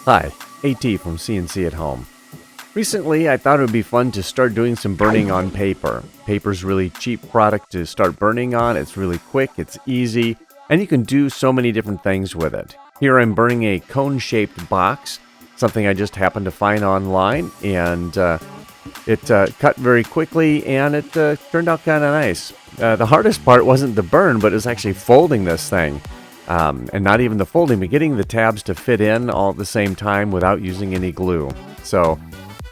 Hi, AT from CNC at Home. Recently, I thought it would be fun to start doing some burning on paper. Paper's really cheap product to start burning on. It's really quick, it's easy, and you can do so many different things with it. Here I'm burning a cone-shaped box, something I just happened to find online, and it cut very quickly, and it turned out kind of nice. The hardest part wasn't the burn, but it was actually folding this thing. And not even the folding, but getting the tabs to fit in all at the same time without using any glue. So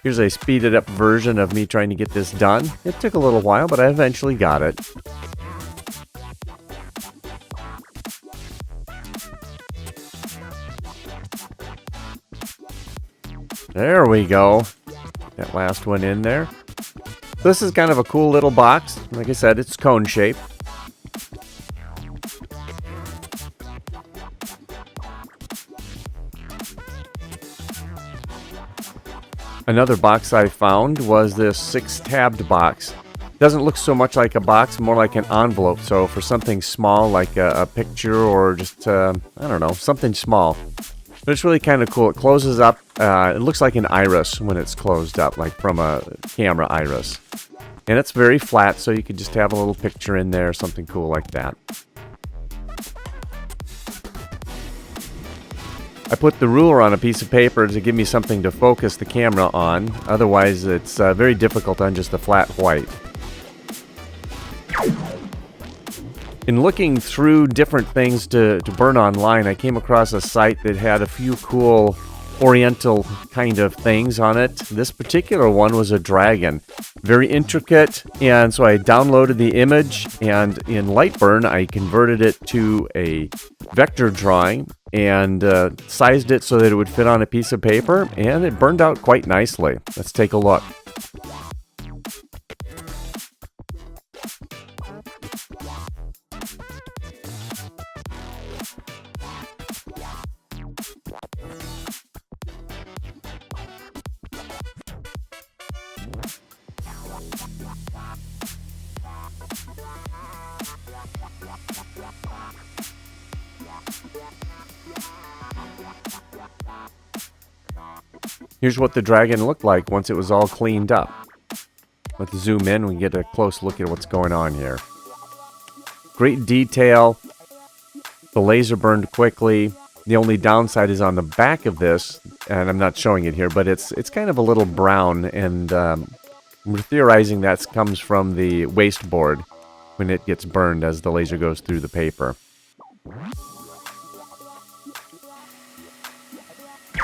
here's a speeded up version of me trying to get this done. It took a little while, but I eventually got it. There we go. That last one in there. This is kind of a cool little box. Like I said, it's cone shaped. Another box I found was this 6-tabbed box. Doesn't look so much like a box, more like an envelope. So for something small like a picture or just, I don't know, something small. But it's really kind of cool. It closes up. It looks like an iris when it's closed up, like from a camera iris. And it's very flat, so you could just have a little picture in there, something cool like that. I put the ruler on a piece of paper to give me something to focus the camera on. Otherwise, it's very difficult on just a flat white. In looking through different things to burn online, I came across a site that had a few cool oriental kind of things on it. This particular one was a dragon. Very intricate, and so I downloaded the image, and in Lightburn, I converted it to a vector drawing and sized it so that it would fit on a piece of paper, and it burned out quite nicely. Let's take a look. Here's what the dragon looked like once it was all cleaned up. Let's zoom in and get a close look at what's going on here. Great detail. The laser burned quickly. The only downside is on the back of this, and I'm not showing it here, but it's kind of a little brown, and we're theorizing that comes from the waste board when it gets burned as the laser goes through the paper.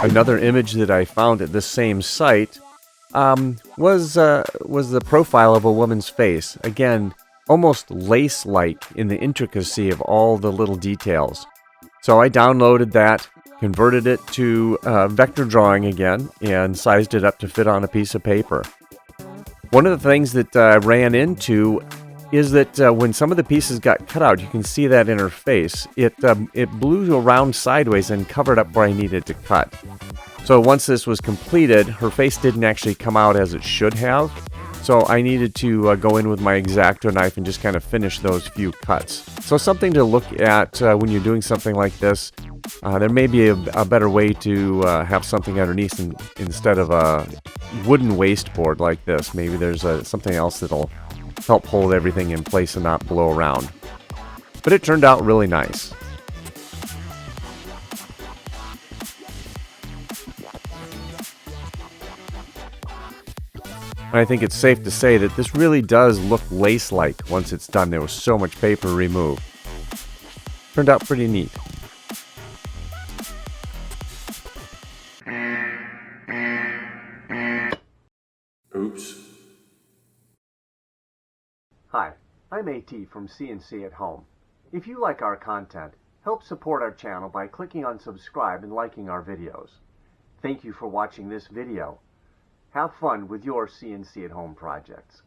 Another image that I found at this same site was the profile of a woman's face. Again, almost lace-like in the intricacy of all the little details. So I downloaded that, converted it to vector drawing again, and sized it up to fit on a piece of paper. One of the things that I ran into is that when some of the pieces got cut out, you can see that in her face, it blew around sideways and covered up where I needed to cut. So once this was completed, her face didn't actually come out as it should have. So I needed to go in with my X-Acto knife and just kind of finish those few cuts. So something to look at when you're doing something like this. There may be a better way to have something underneath instead of a wooden waste board like this. Maybe there's something else that'll help hold everything in place and not blow around. But it turned out really nice. And I think it's safe to say that this really does look lace-like once it's done. There was so much paper removed. Turned out pretty neat. Oops. Hi, I'm AT from CNC at Home. If you like our content, help support our channel by clicking on subscribe and liking our videos. Thank you for watching this video. Have fun with your CNC at Home projects.